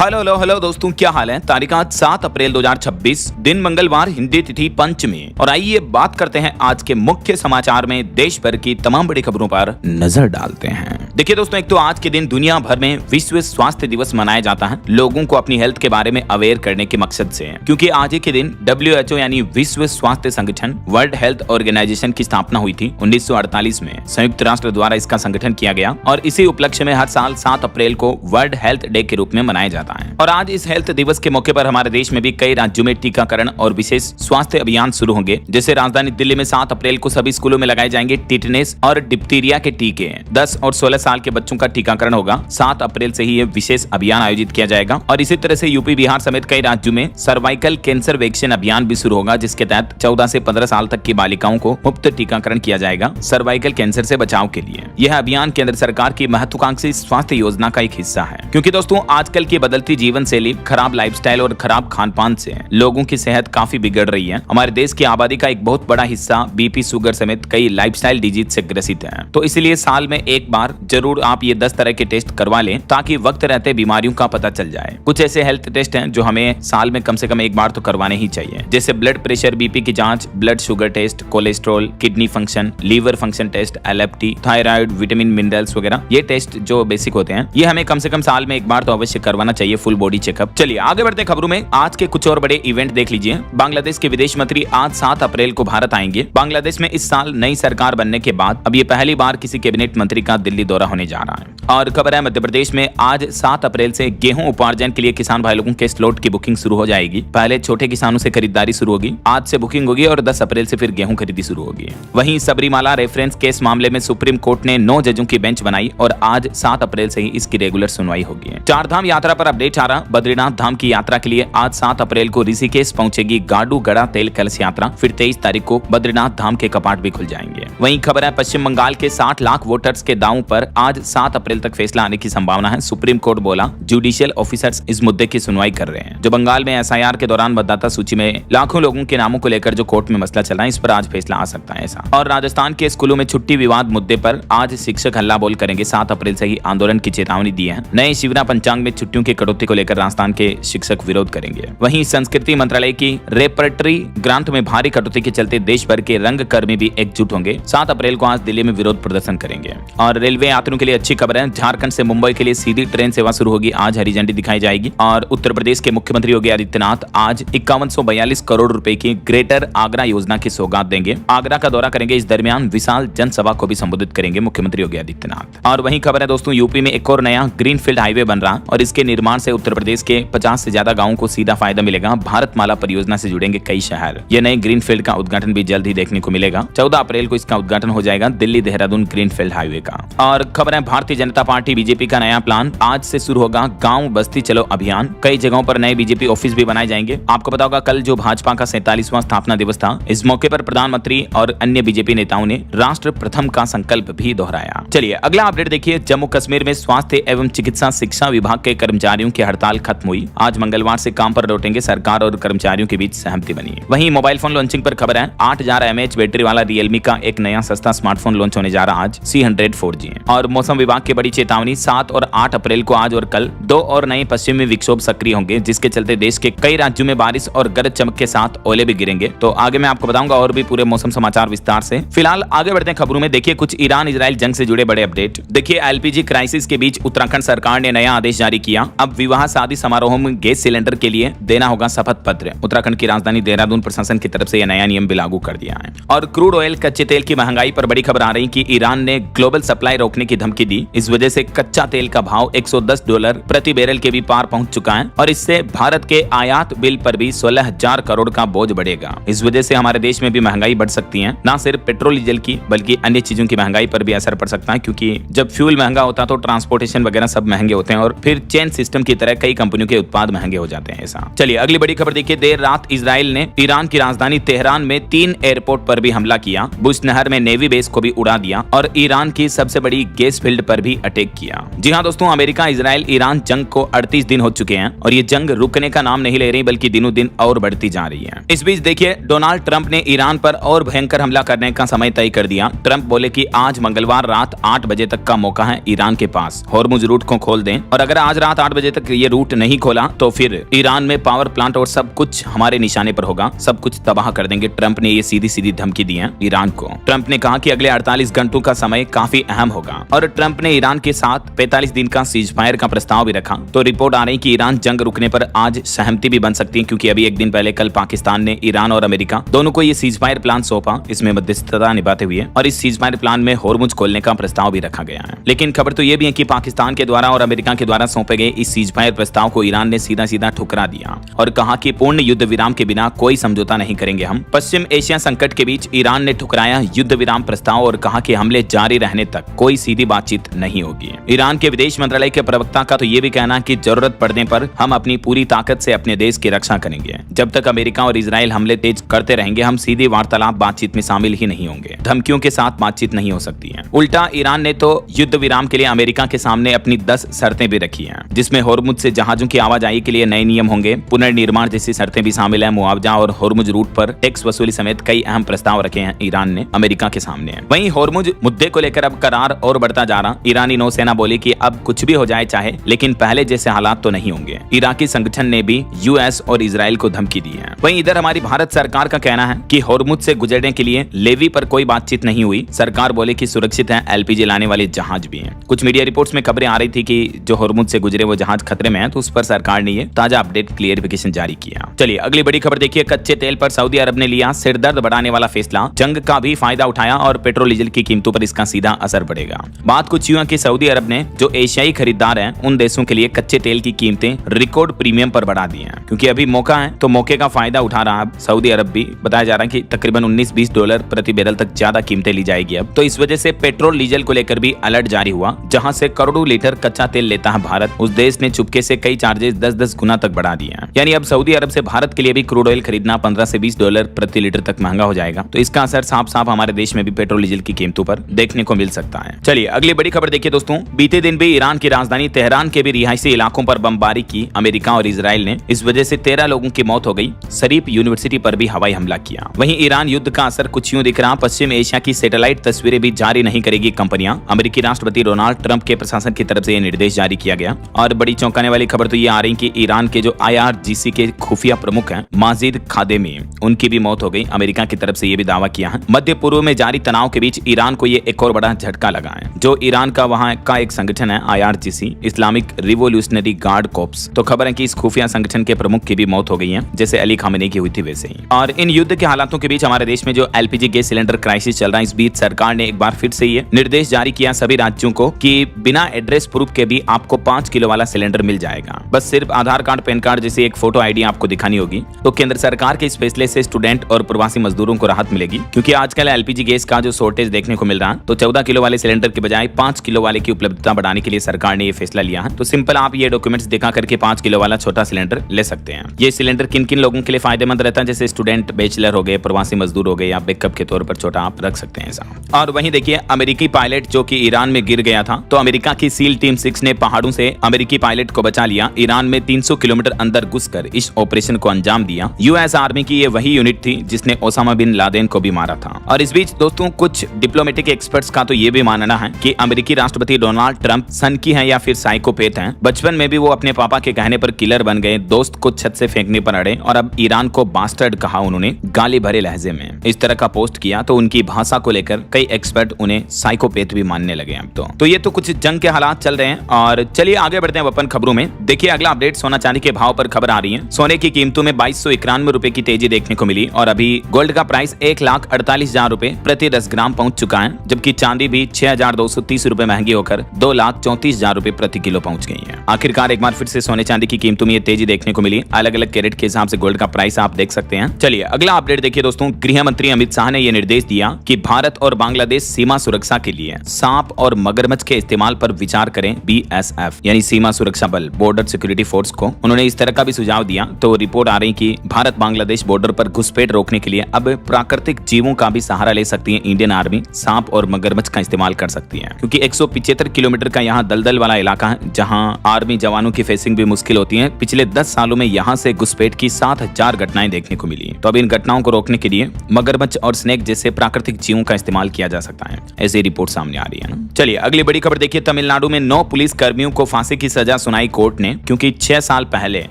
Hello hello hello दोस्तों, क्या हाल है। तारीख आज 7 अप्रैल 2026, दिन मंगलवार, हिंदी तिथि पंचमी। और आइए बात करते हैं आज के मुख्य समाचार में देश भर की तमाम बड़ी खबरों पर नजर डालते हैं। देखिए दोस्तों, एक तो आज के दिन दुनिया भर में विश्व स्वास्थ्य दिवस मनाया जाता है, लोगों को अपनी हेल्थ के बारे में अवेयर करने के मकसद से। क्योंकि आज ही के दिन WHO यानी विश्व स्वास्थ्य संगठन, वर्ल्ड हेल्थ ऑर्गेनाइजेशन की स्थापना हुई थी 1948 में। संयुक्त राष्ट्र द्वारा इसका संगठन किया गया और इसी उपलक्ष्य में हर साल 7 अप्रैल को वर्ल्ड हेल्थ डे के रूप में मनाया जाता है। और आज इस हेल्थ दिवस के मौके पर हमारे देश में भी कई राज्यों में टीकाकरण और विशेष स्वास्थ्य अभियान शुरू होंगे। जैसे राजधानी दिल्ली में 7 अप्रैल को सभी स्कूलों में लगाए जाएंगे टिटनेस और डिप्थीरिया के टीके। 10 और 16 साल के बच्चों का टीकाकरण होगा। 7 अप्रैल से ही ये विशेष अभियान आयोजित किया जाएगा। और इसी तरह से यूपी, बिहार समेत कई राज्यों में सर्वाइकल कैंसर वैक्सीन अभियान भी शुरू होगा, जिसके तहत 14 से 15 साल तक की बालिकाओं को मुफ्त टीकाकरण किया जाएगा सर्वाइकल कैंसर से बचाव के लिए। यह अभियान केंद्र सरकार की महत्वाकांक्षी स्वास्थ्य योजना का एक हिस्सा है। क्योंकि दोस्तों, आजकल की बदलती जीवन शैली, खराब लाइफस्टाइल और खराब खान-पान से लोगों की सेहत काफी बिगड़ रही है। हमारे देश की आबादी का एक बहुत बड़ा हिस्सा बीपी, शुगर समेत कई लाइफस्टाइल डिजीज से ग्रसित है। तो इसलिए साल में एक बार जरूर आप ये 10 तरह के टेस्ट करवा लें, ताकि वक्त रहते बीमारियों का पता चल जाए। कुछ ऐसे हेल्थ टेस्ट हैं जो हमें साल में कम से कम एक बार तो करवाने ही चाहिए। जैसे ब्लड प्रेशर, बीपी की जांच, blood sugar test, cholesterol, kidney function, liver function test, LFT, thyroid, vitamin, minerals वगैरह। ये टेस्ट जो बेसिक होते हैं, ये हमें कम से कम साल में एक बार तो अवश्य करवाना चाहिए, फुल बॉडी चेकअप। चलिए आगे बढ़ते हैं खबरों में। आज के कुछ और बड़े इवेंट देख लीजिए। बांग्लादेश के विदेश मंत्री आज 7 अप्रैल को भारत आएंगे। बांग्लादेश में इस साल नई सरकार बनने के बाद अब ये पहली बार किसी कैबिनेट मंत्री का दिल्ली दौरा होने जा रहा है। और खबर है, मध्य प्रदेश में आज 7 अप्रैल से गेहूं उपार्जन के लिए किसान भाई लोगों के स्लॉट की बुकिंग शुरू हो जाएगी। पहले छोटे किसानों से खरीदारी शुरू होगी, आज से बुकिंग होगी और 10 अप्रैल से फिर गेहूं खरीदी शुरू होगी। वहीं सबरीमाला रेफरेंस केस मामले में सुप्रीम कोर्ट ने 9 जजों की बेंच बनाई और आज 7 अप्रैल से ही इसकी रेगुलर सुनवाई होगी। 4 धाम यात्रा पर अपडेट आ रहा। बद्रीनाथ धाम की यात्रा के लिए आज 7 अप्रैल को ऋषिकेश पहुंचेगी गाडू गड़ा तेल कलश यात्रा। फिर 23 तारीख को बद्रीनाथ धाम के कपाट भी खुल जाएंगे। वहीं खबर है, पश्चिम बंगाल के 60 लाख वोटर्स के दावों पर आज 7 अप्रैल तक फैसला आने की संभावना है। सुप्रीम कोर्ट बोला, जुडिशियल ऑफिसर्स इस मुद्दे की सुनवाई कर रहे हैं। जो बंगाल में SIR के दौरान मतदाता सूची में लाखों लोगों के नामों को लेकर जो कोर्ट में मसला चल रहा है, इस पर आज फैसला आ सकता है ऐसा। और राजस्थान के स्कूलों में छुट्टी विवाद मुद्दे पर आज शिक्षक हल्ला बोल करेंगे। 7 अप्रैल से ही आंदोलन की चेतावनी दी है। नए शिवरा पंचांग में छुट्टियों की कटौती को लेकर राजस्थान के शिक्षक विरोध करेंगे। वहीं संस्कृति मंत्रालय की रेपर्टरी ग्रांट में भारी कटौती के चलते देश भर के रंगकर्मी भी एकजुट होंगे। 7 अप्रैल को आज दिल्ली में विरोध प्रदर्शन करेंगे। और रेलवे यात्रियों के लिए अच्छी खबर है, झारखंड से मुंबई के लिए सीधी ट्रेन सेवा शुरू होगी। आज हरी झंडी दिखाई जाएगी। और उत्तर प्रदेश के मुख्यमंत्री योगी आदित्यनाथ आज 5142 करोड़ रुपए की ग्रेटर आगरा योजना की सौगात देंगे। आगरा का दौरा करेंगे। इस दरमियान विशाल जनसभा को भी संबोधित करेंगे मुख्यमंत्री योगी आदित्यनाथ। और वहीं खबर है दोस्तों, यूपी में एक और नया ग्रीनफील्ड हाईवे बन रहा और इसके निर्माण से उत्तर प्रदेश के 50 से ज्यादा गांवों को सीधा फायदा मिलेगा। भारतमाला परियोजना से जुड़ेंगे कई शहर। यह नए ग्रीनफील्ड का उद्घाटन भी जल्द ही देखने को मिलेगा। 14 अप्रैल को इसका उद्घाटन हो जाएगा, दिल्ली देहरादून ग्रीनफील्ड हाईवे का। और खबर है, भारतीय जनता पार्टी बीजेपी का नया प्लान, आज से शुरू होगा गांव बस्ती चलो अभियान। कई जगहों पर नए बीजेपी ऑफिस भी बनाए जाएंगे। आपको पता होगा, कल जो भाजपा का 47वां स्थापना दिवस था, इस मौके पर प्रधानमंत्री और अन्य बीजेपी नेताओं ने राष्ट्र प्रथम का संकल्प भी दोहराया। चलिए अगला अपडेट देखिए। जम्मू कश्मीर में स्वास्थ्य एवं चिकित्सा शिक्षा विभाग के कर्मचारियों की हड़ताल खत्म हुई। आज मंगलवार से काम पर लौटेंगे। सरकार और कर्मचारियों के बीच सहमति बनी। वहीं मोबाइल फोन लॉन्चिंग पर खबर है, 8000 mAh बैटरी वाला रियलमी का एक नया सस्ता स्मार्टफोन लॉन्च होने जा रहा आज, C100 4G। और मौसम विभाग की बड़ी चेतावनी, 7 और 8 अप्रैल को आज और कल 2 और नए पश्चिमी विक्षोभ सक्रिय होंगे, जिसके चलते देश के कई राज्यों में बारिश और गरज चमक के साथ ओले भी गिरेंगे। तो आगे मैं आपको बताऊंगा और भी पूरे मौसम समाचार विस्तार से। फिलहाल आगे बढ़ते हैं खबरों में। देखिए कुछ ईरान इजराइल जंग से जुड़े बड़े अपडेट। देखिए LPG क्राइसिस के बीच उत्तराखंड सरकार ने नया आदेश जारी किया। अब विवाह शादी समारोह में गैस सिलेंडर के लिए देना होगा शपथ पत्र। उत्तराखंड की राजधानी देहरादून प्रशासन की तरफ से यह नया नियम भी लागू कर दिया है। और क्रूड ऑयल कच्चे तेल की महंगाई पर बड़ी खबर आ रही कि ईरान ने ग्लोबल सप्लाई रोकने की धमकी दी। इस वजह से कच्चा तेल का भाव $110 प्रति बैरल के भी पार पहुंच चुका है। और इससे भारत के आयात बिल पर भी 16,000 करोड़ का बोझ बढ़ेगा। इस वजह से हमारे देश में भी महंगाई बढ़ सकती है। न सिर्फ पेट्रोल डीजल की बल्कि अन्य चीजों की महंगाई पर भी असर पड़ सकता है, क्योंकि जब फ्यूल महंगा होता है तो ट्रांसपोर्टेशन वगैरह सब महंगे होते हैं और फिर चेन सिस्टम की तरह कई कंपनियों के उत्पाद महंगे हो जाते हैं ऐसा। चलिए अगली बड़ी खबर देखिए। देर रात इजराइल ने ईरान की राजधानी तेहरान में 3 एयरपोर्ट पर भी हमला किया। बुश नहर में नेवी बेस को भी उड़ा दिया और ईरान की सबसे बड़ी गैस फील्ड पर भी अटैक किया। जी हाँ दोस्तों, अमेरिका इजराइल ईरान जंग को 38 दिन हो चुके हैं और ये जंग रुकने का नाम नहीं ले रही, बल्कि दिनों दिन और बढ़ती जा रही है। इस बीच देखिए, डोनाल्ड ट्रंप ने ईरान पर और भयंकर हमला करने का समय तय कर दिया। ट्रंप बोले कि आज मंगलवार रात 8 बजे तक का मौका है ईरान के पास, हॉर्मुज रूट को खोल दें और अगर आज रात 8 बजे बजे तक ये रूट नहीं खोला तो फिर ईरान में पावर प्लांट और सब कुछ हमारे निशाने पर होगा, सब कुछ तबाह कर देंगे। ट्रंप ने ये सीधी सीधी धमकी दी है ईरान को। ट्रंप ने कहा कि अगले 48 घंटों का समय काफी अहम होगा और ट्रंप ने ईरान के साथ 45 दिन का सीजफायर का प्रस्ताव भी रखा। तो रिपोर्ट आ रही कि ईरान जंग रुकने पर आज सहमति भी बन सकती है, क्योंकि अभी एक दिन पहले कल पाकिस्तान ने ईरान और अमेरिका दोनों को ये सीजफायर प्लान सौंपा, इसमें मध्यस्थता निभाते हुए, और इस सीजफायर प्लान में होर्मुज खोलने का प्रस्ताव भी रखा गया है। लेकिन खबर तो ये भी है कि पाकिस्तान के द्वारा और अमेरिका के द्वारा सौंपे गए इस सीजफायर प्रस्ताव को ईरान ने सीधा सीधा ठुकरा दिया और कहा कि पूर्ण युद्ध विराम के बिना कोई समझौता नहीं करेंगे हम। पश्चिम एशिया संकट के बीच ईरान ने ठुकराया युद्ध विराम प्रस्ताव और कहा कि हमले जारी रहने तक कोई सीधी बातचीत नहीं होगी। ईरान के विदेश मंत्रालय के प्रवक्ता का तो ये भी कहना कि जरूरत पड़ने पर हम अपनी पूरी ताकत से अपने देश की रक्षा करेंगे। जब तक अमेरिका और इजराइल हमले तेज करते रहेंगे हम सीधी वार्तालाप बातचीत में शामिल ही नहीं होंगे। धमकियों के साथ बातचीत नहीं हो सकती है। उल्टा ईरान ने तो युद्ध विराम के लिए अमेरिका के सामने अपनी 10 शर्तें भी रखी हैं, जिसमें होर्मुज से जहाजों की आवाजाही के लिए नए नियम होंगे, पुनर्निर्माण जैसी शर्तें भी शामिल है, मुआवजा और होर्मुज रूट पर टैक्स वसूली समेत कई अहम प्रस्ताव रखे हैं ईरान ने अमेरिका के सामने। वहीं होर्मुज मुद्दे को लेकर अब करार और बढ़ता जा रहा। ईरानी नौसेना बोली कि अब कुछ भी हो जाए चाहे, लेकिन पहले जैसे हालात तो नहीं होंगे। इराकी संगठन ने भी यूएस और इजराइल को धमकी दी है। वहीं इधर हमारी भारत सरकार का कहना है कि होर्मुज से गुजरने के लिए लेवी पर कोई बातचीत नहीं हुई। सरकार बोले कि सुरक्षित है, एलपीजी लाने वाले जहाज भी हैं। कुछ मीडिया रिपोर्ट्स में खबरें आ रही थी कि जो होर्मुज से गुजरे वो जहाज खतरे में है, तो उस पर सरकार ने ये ताजा अपडेट क्लियरिफिकेशन जारी किया। चलिए अगली बड़ी खबर देखिए। कच्चे तेल पर सऊदी अरब ने लिया सिरदर्द बढ़ाने वाला फैसला, जंग का भी फायदा उठाया और पेट्रोल डीजल की कीमतों पर इसका सीधा असर पड़ेगा। बात कुछ यूं है कि सऊदी अरब ने जो एशियाई खरीदार हैं उन देशों के लिए कच्चे तेल की कीमतें रिकॉर्ड प्रीमियम पर बढ़ा दी हैं, क्योंकि अभी मौका है तो मौके का फायदा उठा रहा है सऊदी अरब भी। बताया जा रहा है कि तकरीबन 19-20 डॉलर प्रति बैरल तक ज्यादा कीमतें ली जाएगी अब। तो इस वजह से पेट्रोल डीजल को लेकर भी अलर्ट जारी हुआ। जहां से करोड़ों लीटर कच्चा तेल लेता है भारत, उस देश ने चुपके से कई चार्जेस 10-10 गुना तक बढ़ा दिए हैं। यानी अब सऊदी अरब से भारत के लिए भी क्रूड ऑयल खरीदना 15 से 20 डॉलर प्रति लीटर तक महंगा हो जाएगा। तो इसका असर साफ साफ हमारे देश में भी पेट्रोल डीजल की कीमतों पर देखने को मिल सकता है। चलिए अगली बड़ी खबर देखिए दोस्तों। बीते दिन भी ईरान की राजधानी तेहरान के भी रिहायशी इलाकों पर बमबारी की अमेरिका और इजराइल ने। इस वजह से 13 लोगों की मौत हो गई। शरीफ यूनिवर्सिटी पर भी हवाई हमला किया। वहीं ईरान युद्ध का असर कुछ यूं दिख रहा। पश्चिम एशिया की सैटेलाइट तस्वीरें भी जारी नहीं करेगी कंपनियां। अमेरिकी राष्ट्रपति डोनाल्ड ट्रंप के प्रशासन की तरफ से यह निर्देश जारी किया गया। और बड़ी चौंकाने वाली खबर तो ये आ रही कि ईरान के जो IRGC के खुफिया प्रमुख हैं माजिद खादेमी, उनकी भी मौत हो गई। अमेरिका की तरफ से यह भी दावा किया है। मध्य पूर्व में जारी तनाव के बीच ईरान को ये एक और बड़ा झटका लगा है। जो ईरान का वहां का एक संगठन है IRGC, Islamic revolutionary guard corpse, तो खबर है कि इस खुफिया संगठन के प्रमुख की भी मौत हो गई है, जैसे अली खामेनी की हुई थी वैसे ही। और इन युद्ध के हालातों के बीच हमारे देश में जो LPG गैस सिलेंडर क्राइसिस चल रहा है, इस बीच सरकार ने एक बार फिर से ये निर्देश जारी किया सभी राज्यों को कि बिना एड्रेस प्रूफ के भी आपको 5 किलो वाला सिलेंडर मिल जाएगा। बस सिर्फ आधार कार्ड, पैन कार्ड जैसी एक फोटो ID आपको दिखानी होगी। तो केंद्र सरकार के इस फैसले से स्टूडेंट और प्रवासी मजदूरों को राहत मिलेगी, क्योंकि आजकल LPG गैस का जो शॉर्टेज देखने को मिल रहा है, तो 14 किलो वाले सिलेंडर के बजाय 5 किलो वाले की उपलब्धता बढ़ाने के लिए सरकार ने ये फैसला लिया है। तो सिंपल आप ये डॉक्यूमेंट्स दिखा करके 5 किलो वाला छोटा सिलेंडर ले सकते हैं। ये सिलेंडर किन किन लोगों के लिए फायदेमंद रहता है, जैसे स्टूडेंट, बैचलर हो गए, प्रवासी मजदूर हो गए, या बैकअप के तौर पर छोटा आप रख सकते हैं ऐसा। और वहीं देखिए अमेरिकी पायलट जो कि ईरान में गिर गया था, तो अमेरिका की सील टीम 6 ने पहाड़ों से अमेरिकी पायलट को बचा लिया। ईरान में 300 किलोमीटर अंदर घुसकर इस ऑपरेशन को अंजाम दिया। US आर्मी की ये वही यूनिट थी जिसने ओसामा बिन लादेन को भी मारा था। और इस बीच दोस्तों कुछ डिप्लोमेटिक एक्सपर्ट्स का तो ये भी मानना है कि अमेरिकी राष्ट्रपति डोनाल्ड ट्रंप सनकी हैं या फिर साइकोपैथ हैं। बचपन में भी वो अपने पापा के कहने पर किलर बन गए, दोस्त को छत से फेंकने पर अड़े, और अब ईरान को बास्टर्ड कहा उन्होंने गाली भरे लहजे में। इस तरह का पोस्ट किया तो उनकी भाषा को लेकर कई एक्सपर्ट उन्हें साइकोपैथ भी मानने लगे अब तो ये तो कुछ जंग के हालात चल रहे हैं। और चलिए आगे बढ़ते हैं अपन खबरों में। देखिए अगला अपडेट सोना चांदी के भाव पर खबर आ रही है। सोने की कीमतों में 2291 रुपए की तेजी देखने को मिली और अभी गोल्ड का प्राइस 1,48,000 रुपए प्रति 10 ग्राम पहुंच चुका है, जबकि चांदी भी 6,230 रुपए महंगी होकर 2,34,000 रुपए प्रति किलो पहुंच गई है। आखिरकार एक बार फिर से सोने चांदी की कीमतों में ये तेजी देखने को मिली। अलग अलग कैरेट के हिसाब से गोल्ड का प्राइस आप देख सकते हैं। चलिए अगला अपडेट देखिए दोस्तों। गृह मंत्री अमित शाह ने यह निर्देश दिया कि भारत और बांग्लादेश सीमा सुरक्षा के लिए सांप और मगरमच्छ के इस्तेमाल पर विचार करें। BSF यानी सीमा सुरक्षा बल, बॉर्डर सिक्योरिटी फोर्स को उन्होंने इस तरह का भी सुझाव दिया। तो रिपोर्ट आ रही कि भारत बांग्लादेश बॉर्डर पर घुसपैठ रोकने के लिए अब प्राकृतिक जीवों का भी सहारा ले सकती है इंडियन आर्मी। सांप और मगरमच्छ का इस्तेमाल कर सकती है, क्योंकि 175 किलोमीटर का यहाँ दलदल वाला इलाका है जहाँ आर्मी जवानों की फेसिंग भी मुश्किल होती है। पिछले 10 सालों में यहाँ से घुसपैठ की 7,000 घटनाएं देखने को मिली। तो अब इन घटनाओं को रोकने के लिए मगरमच्छ और स्नेक जैसे प्राकृतिक जीवों का इस्तेमाल किया जा सकता है, ऐसी रिपोर्ट सामने आ रही है ना। चलिए अगली बड़ी खबर देखिए। तमिलनाडु में 9 पुलिस कर्मियों को फांसी की सजा सजा सुनाई कोर्ट ने, क्योंकि 6 साल पहले